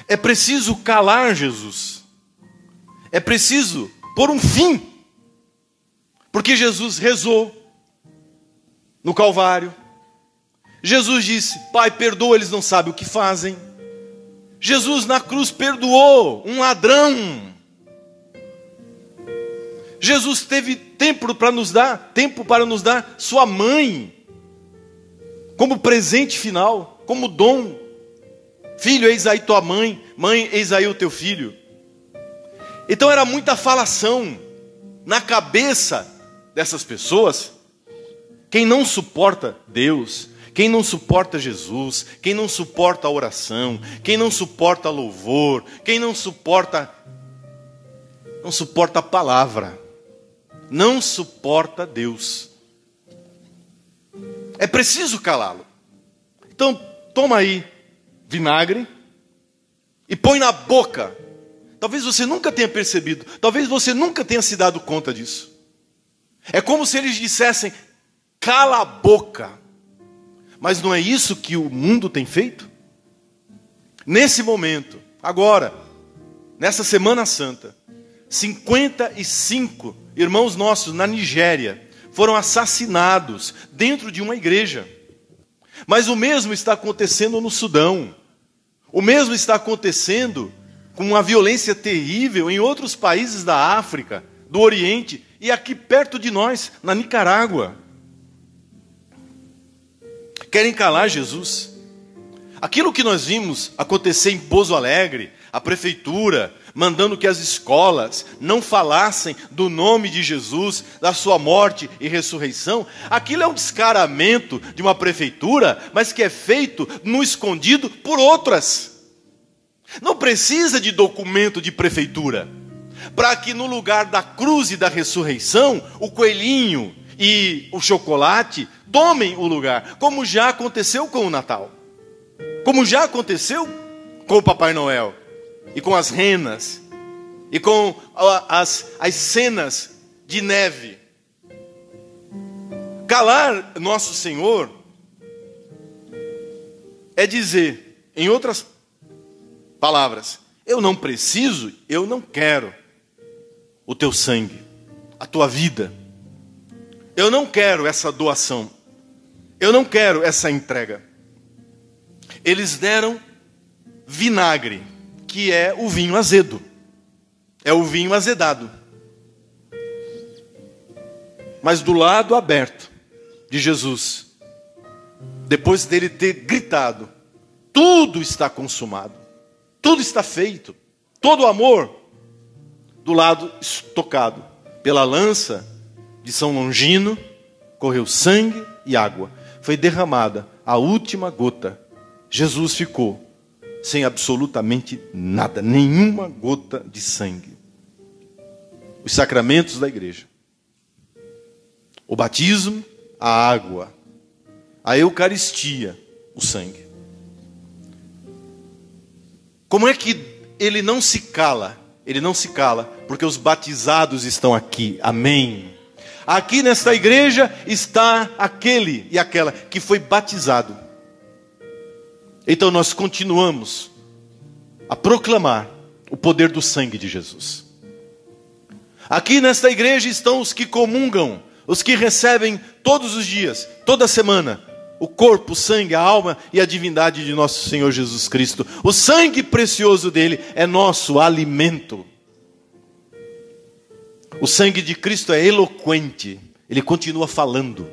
Speaker 5: É preciso calar Jesus. É preciso pôr um fim. Porque Jesus rezou no Calvário. Jesus disse: Pai, perdoa, eles não sabem o que fazem. Jesus na cruz perdoou um ladrão. Jesus teve tempo para nos dar sua mãe, como presente final, como dom. Filho, eis aí tua mãe, mãe, eis aí o teu filho. Então era muita falação na cabeça dessas pessoas. Quem não suporta Deus, quem não suporta Jesus, quem não suporta a oração, quem não suporta louvor, quem não suporta a palavra, não suporta Deus. É preciso calá-lo. Então, toma aí vinagre e põe na boca. Talvez você nunca tenha percebido, talvez você nunca tenha se dado conta disso. É como se eles dissessem: cala a boca. Mas não é isso que o mundo tem feito? Nesse momento, agora, nessa Semana Santa, 55 irmãos nossos na Nigéria foram assassinados dentro de uma igreja. Mas o mesmo está acontecendo no Sudão. O mesmo está acontecendo com uma violência terrível em outros países da África, do Oriente e aqui perto de nós, na Nicarágua. Querem calar Jesus. Aquilo que nós vimos acontecer em Pouso Alegre, a prefeitura, mandando que as escolas não falassem do nome de Jesus, da sua morte e ressurreição, aquilo é um descaramento de uma prefeitura, mas que é feito no escondido por outras. Não precisa de documento de prefeitura, para que no lugar da cruz e da ressurreição, o coelhinho e o chocolate tomem o lugar, como já aconteceu com o Natal, como já aconteceu com o Papai Noel, e com as renas, e com as cenas de neve. Calar nosso Senhor é dizer, em outras palavras, eu não preciso, eu não quero o teu sangue, a tua vida. Eu não quero essa doação. Eu não quero essa entrega. Eles deram vinagre, que é o vinho azedo. É o vinho azedado. Mas do lado aberto de Jesus, depois dele ter gritado, tudo está consumado, tudo está feito, todo o amor, do lado estocado pela lança de São Longino, correu sangue e água. Foi derramada a última gota. Jesus ficou sem absolutamente nada, nenhuma gota de sangue. Os sacramentos da igreja: o batismo, a água; a Eucaristia, o sangue. Como é que ele não se cala? Ele não se cala porque os batizados estão aqui. Amém. Aqui nesta igreja está aquele e aquela que foi batizado. Então nós continuamos a proclamar o poder do sangue de Jesus. Aqui nesta igreja estão os que comungam, os que recebem todos os dias, toda semana, o corpo, o sangue, a alma e a divindade de nosso Senhor Jesus Cristo. O sangue precioso dele é nosso alimento. O sangue de Cristo é eloquente. Ele continua falando.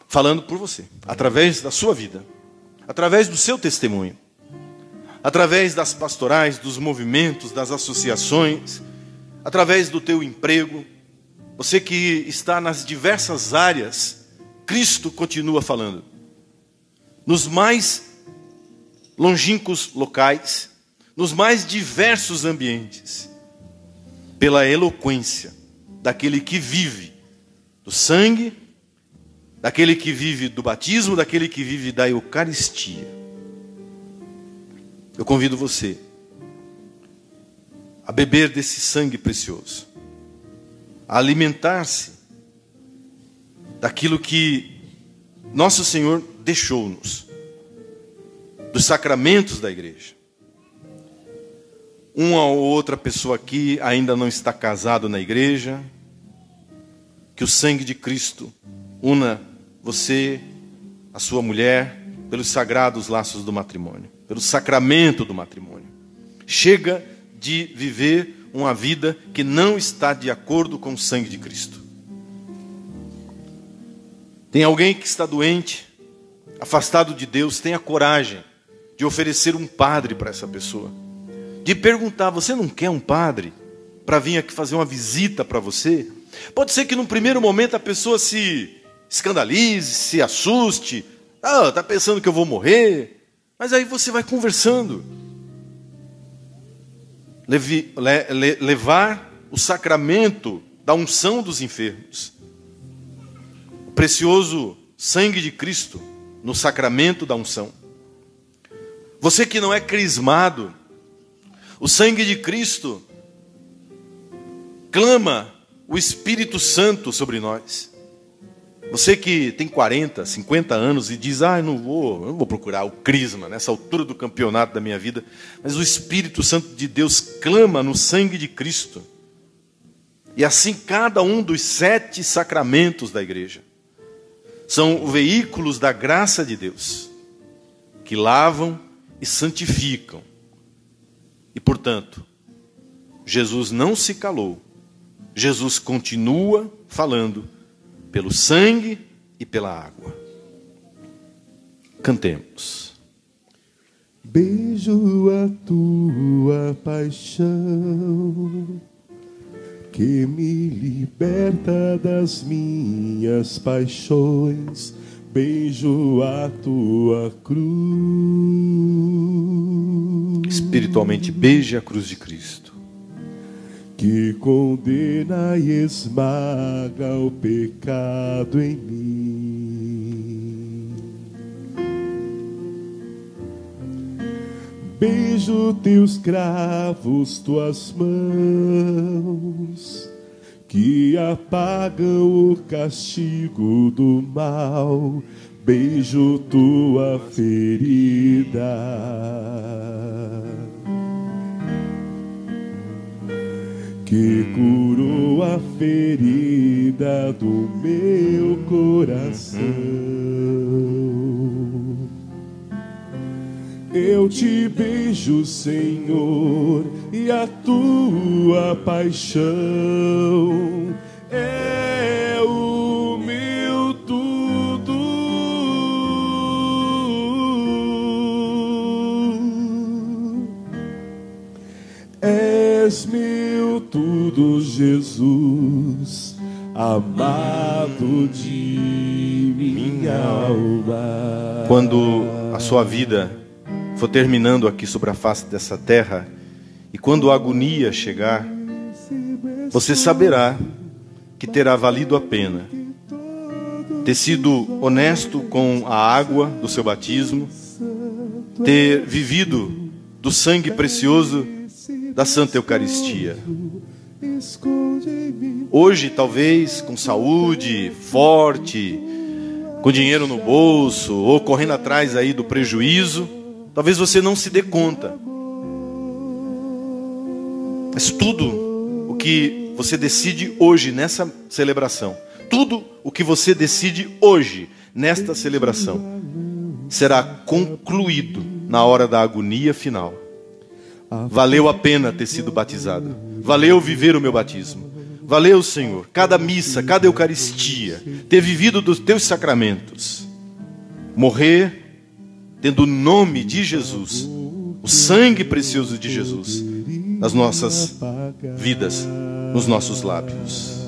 Speaker 5: Falando por você, através da sua vida, através do seu testemunho, através das pastorais, dos movimentos, das associações, através do teu emprego. Você que está nas diversas áreas, Cristo continua falando. Nos mais longínquos locais, nos mais diversos ambientes, pela eloquência daquele que vive do sangue, daquele que vive do batismo, daquele que vive da Eucaristia. Eu convido você a beber desse sangue precioso, a alimentar-se daquilo que nosso Senhor deixou-nos, dos sacramentos da igreja. Uma ou outra pessoa aqui ainda não está casado na igreja. Que o sangue de Cristo una você, a sua mulher, pelos sagrados laços do matrimônio, pelo sacramento do matrimônio. Chega de viver uma vida que não está de acordo com o sangue de Cristo. Tem alguém que está doente, afastado de Deus, tenha coragem de oferecer um padre para essa pessoa. De perguntar, você não quer um padre para vir aqui fazer uma visita para você? Pode ser que num primeiro momento a pessoa se escandalize, se assuste. Está pensando que eu vou morrer. Mas aí você vai conversando. Levar o sacramento da unção dos enfermos. O precioso sangue de Cristo no sacramento da unção. Você que não é crismado, o sangue de Cristo clama o Espírito Santo sobre nós. Você que tem 40, 50 anos e diz, eu não vou procurar o crisma nessa altura do campeonato da minha vida. Mas o Espírito Santo de Deus clama no sangue de Cristo. E assim cada um dos 7 sacramentos da igreja são veículos da graça de Deus, que lavam e santificam. E portanto, Jesus não se calou. Jesus continua falando pelo sangue e pela água. Cantemos.
Speaker 8: beijo a tua paixão, que me liberta das minhas paixões. Beijo a tua cruz.
Speaker 5: Espiritualmente, beije a cruz de Cristo.
Speaker 8: Que condena e esmaga o pecado em mim. Beijo teus cravos, tuas mãos, que apagam o castigo do mal. Beijo tua ferida, que curou a ferida do meu coração. Eu te beijo, Senhor, e a tua paixão é o meu tudo. És meu tudo, Jesus, amado de minha alma.
Speaker 5: Quando a sua vida for terminando aqui sobre a face dessa terra, e quando a agonia chegar, você saberá que terá valido a pena ter sido honesto com a água do seu batismo, ter vivido do sangue precioso da Santa Eucaristia. Hoje, talvez, com saúde, forte, com dinheiro no bolso, ou correndo atrás aí do prejuízo, talvez você não se dê conta. Mas tudo o que você decide hoje nessa celebração, tudo o que você decide hoje nesta celebração, será concluído na hora da agonia final. Valeu a pena ter sido batizado. Valeu viver o meu batismo. Valeu, Senhor, cada missa, cada Eucaristia, ter vivido dos teus sacramentos. Morrer tendo o nome de Jesus, o sangue precioso de Jesus, nas nossas vidas, nos nossos lábios.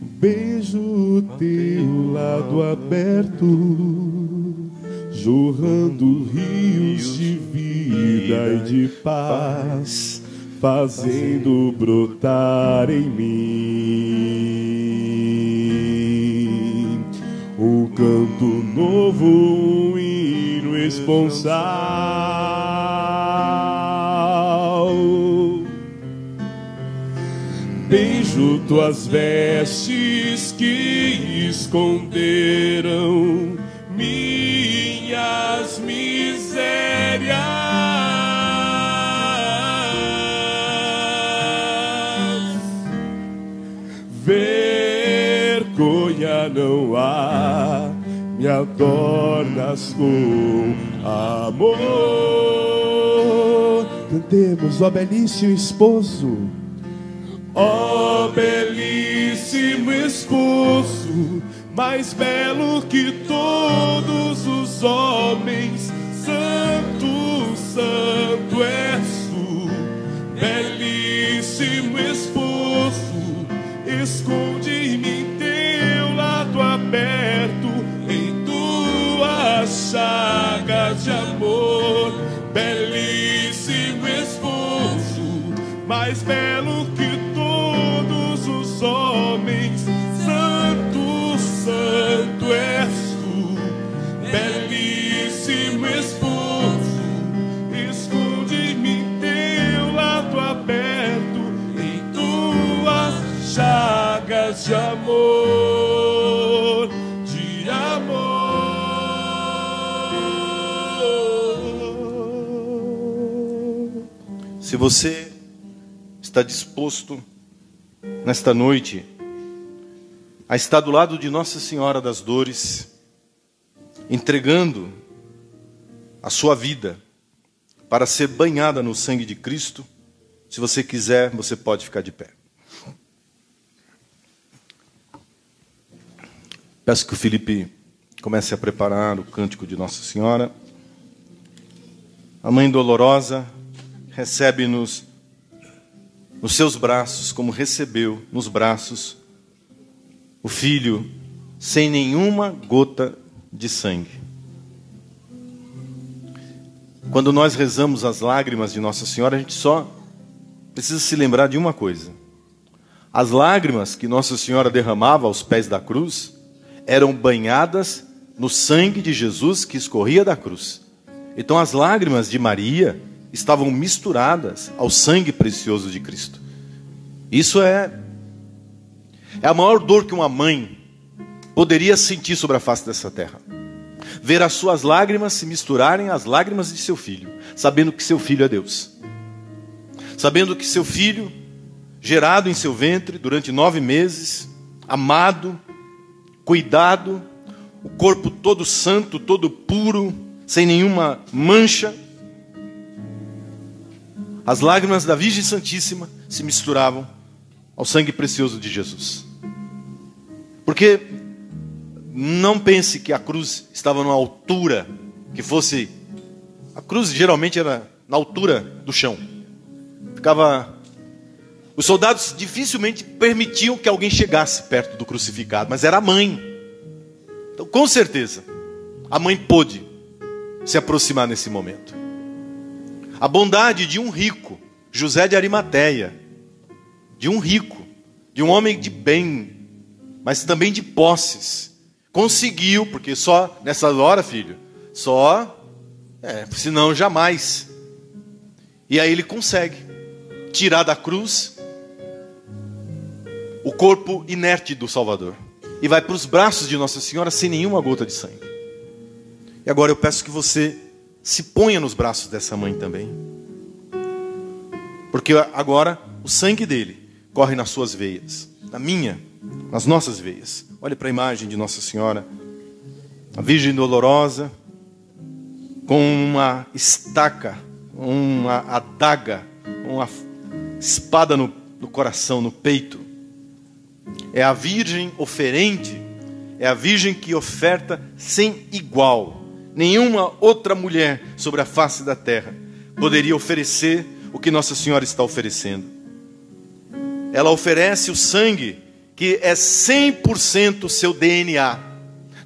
Speaker 8: Beijo teu lado aberto, jorrando rios de vida e de paz, fazendo brotar em mim um canto novo, um hino esponsal. Beijo tuas vestes que esconderam minhas misérias. Vergonha não há, me adornas com amor. Cantemos, ó belíssimo esposo, ó belíssimo esposo, mais belo que todos os homens. Santo, santo és tu, belíssimo esposo, esconde em mim teu lado aberto, em tuas chagas de amor. Belíssimo esposo, mais belo que todos os homens. Santo, santo és tu, belíssimo esposo, esconde em mim teu lado aberto, em tuas chagas de amor, de amor.
Speaker 5: Se você está disposto nesta noite a estar do lado de Nossa Senhora das Dores, entregando a sua vida para ser banhada no sangue de Cristo, se você quiser, você pode ficar de pé. Peço que o Felipe comece a preparar o cântico de Nossa Senhora. a Mãe dolorosa, recebe-nos nos seus braços, como recebeu nos braços o Filho, sem nenhuma gota de sangue. Quando nós rezamos as lágrimas de Nossa Senhora, a gente só precisa se lembrar de uma coisa. As lágrimas que Nossa Senhora derramava aos pés da cruz eram banhadas no sangue de Jesus que escorria da cruz. Então as lágrimas de Maria estavam misturadas ao sangue precioso de Cristo. Isso é a maior dor que uma mãe poderia sentir sobre a face dessa terra. Ver as suas lágrimas se misturarem às lágrimas de seu filho, sabendo que seu filho é Deus. Sabendo que seu filho, gerado em seu ventre durante 9 meses, amado, cuidado, o corpo todo santo, todo puro, sem nenhuma mancha. As lágrimas da Virgem Santíssima se misturavam ao sangue precioso de Jesus. Porque não pense que a cruz estava numa altura que fosse... A cruz geralmente era na altura do chão. Os soldados dificilmente permitiam que alguém chegasse perto do crucificado, mas era a mãe. Então, com certeza, a mãe pôde se aproximar nesse momento. A bondade de um rico, José de Arimateia, de um rico, de um homem de bem, mas também de posses, conseguiu, porque só nessa hora, filho, senão jamais. E aí ele consegue tirar da cruz o corpo inerte do Salvador e vai para os braços de Nossa Senhora sem nenhuma gota de sangue. E agora eu peço que você se ponha nos braços dessa mãe também, porque agora o sangue dele corre nas suas veias, nas nossas veias. Olhe para a imagem de Nossa Senhora, a Virgem dolorosa, com uma estaca, uma adaga, uma espada no coração, no peito. É a Virgem oferente, é a Virgem que oferta sem igual. Nenhuma outra mulher sobre a face da terra poderia oferecer o que Nossa Senhora está oferecendo. Ela oferece o sangue que é 100% seu DNA.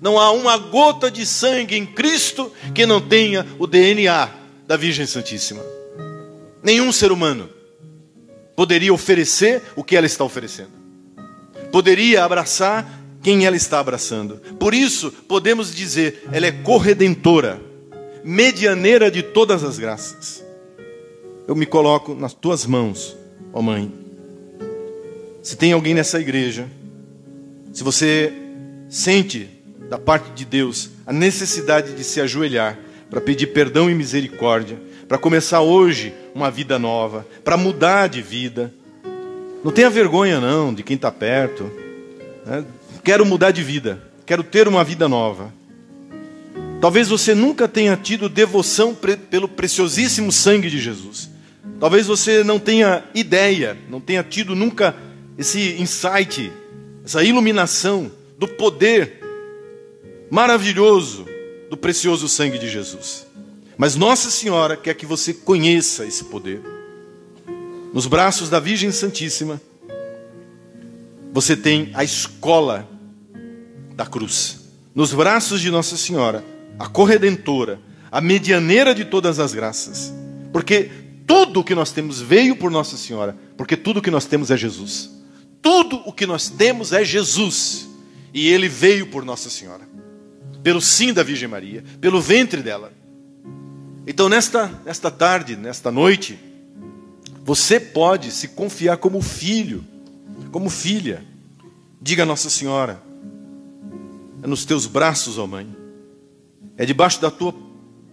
Speaker 5: Não há uma gota de sangue em Cristo que não tenha o DNA da Virgem Santíssima. Nenhum ser humano poderia oferecer o que ela está oferecendo. Poderia abraçar quem ela está abraçando. Por isso, podemos dizer, ela é corredentora, medianeira de todas as graças. Eu me coloco nas tuas mãos, ó Mãe. Se tem alguém nessa igreja, se você sente da parte de Deus a necessidade de se ajoelhar para pedir perdão e misericórdia, para começar hoje uma vida nova, para mudar de vida, não tenha vergonha não de quem está perto, né? Quero mudar de vida, quero ter uma vida nova. Talvez você nunca tenha tido devoção pelo preciosíssimo sangue de Jesus. Talvez você não tenha ideia, não tenha tido nunca esse insight, essa iluminação do poder maravilhoso do precioso sangue de Jesus. Mas Nossa Senhora quer que você conheça esse poder. Nos braços da Virgem Santíssima, você tem a escola da cruz. Nos braços de Nossa Senhora, a corredentora, a medianeira de todas as graças. Porque tudo o que nós temos veio por Nossa Senhora. Porque tudo o que nós temos é Jesus. Tudo o que nós temos é Jesus. E Ele veio por Nossa Senhora. Pelo sim da Virgem Maria. Pelo ventre dela. Então nesta tarde, nesta noite, você pode se confiar como filho, como filha. Diga a Nossa Senhora, é nos teus braços, ó Mãe, é debaixo da tua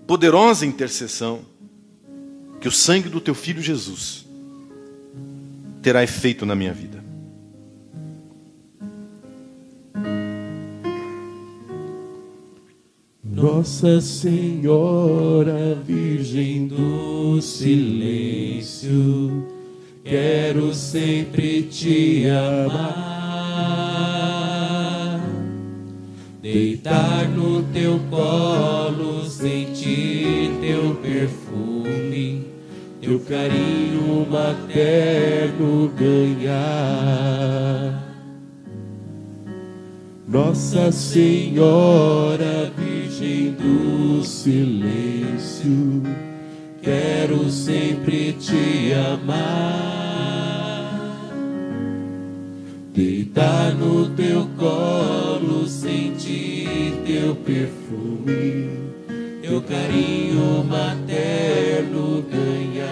Speaker 5: poderosa intercessão que o sangue do teu Filho Jesus terá efeito na minha vida.
Speaker 8: Nossa Senhora, Virgem do Silêncio, quero sempre te amar, deitar no teu
Speaker 3: colo, senti teu perfume, teu carinho materno ganhar. Nossa Senhora, Virgem do Silêncio, quero sempre te amar. Deitar no teu colo, sentir teu perfume, teu carinho materno ganhar.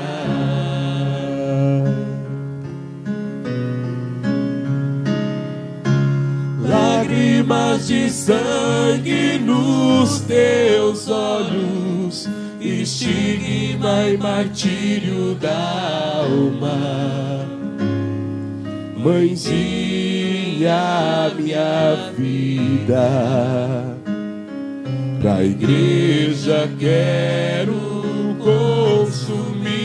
Speaker 3: Lágrimas de sangue nos teus olhos, estigma e martírio da alma. Mãezinha, minha vida, pra igreja quero consumir.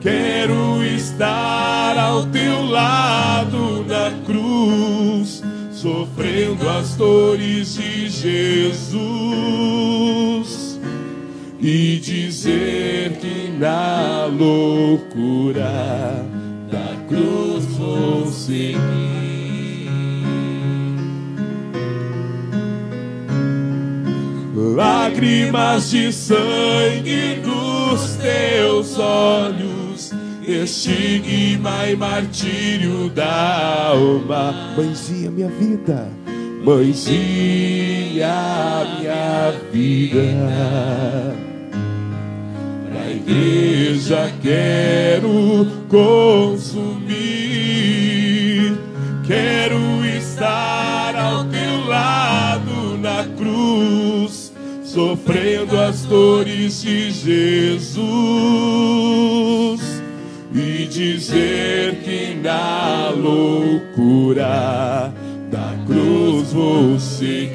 Speaker 3: Quero estar ao teu lado na cruz, sofrendo as dores de Jesus, e dizer que na loucura da cruz vou seguir. Lágrimas de sangue dos teus olhos, estigma e martírio da alma. Mãezinha, minha vida, mãezinha, minha vida, pra igreja quero consumir. Quero estar ao teu lado na cruz, sofrendo as dores de Jesus, e dizer que na loucura da cruz vou seguir.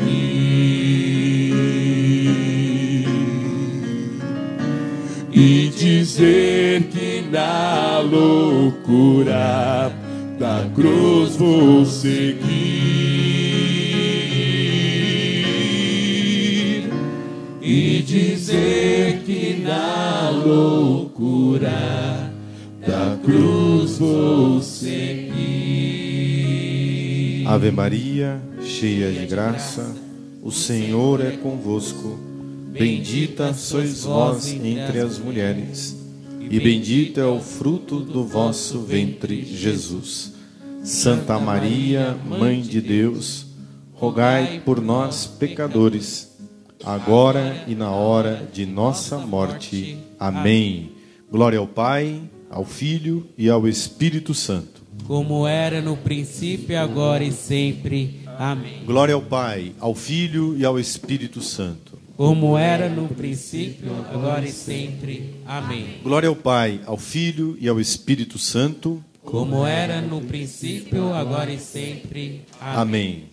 Speaker 3: E dizer que na loucura da cruz vou seguir. E dizer que na loucura da cruz vou seguir.
Speaker 2: Ave Maria, cheia de graça, o Senhor é convosco. Bendita sois vós entre as mulheres, e bendito é o fruto do vosso ventre, Jesus. Santa Maria, Mãe de Deus, rogai por nós, pecadores, agora e na hora de nossa morte. Amém. Glória ao Pai, ao Filho e ao Espírito Santo.
Speaker 3: Como era no princípio, agora e sempre. Amém.
Speaker 2: Glória ao Pai, ao Filho e ao Espírito Santo.
Speaker 3: Como era no princípio, agora e sempre. Amém.
Speaker 2: Glória ao Pai, ao Filho e ao Espírito Santo.
Speaker 3: Como era no princípio, agora e sempre.
Speaker 2: Amém.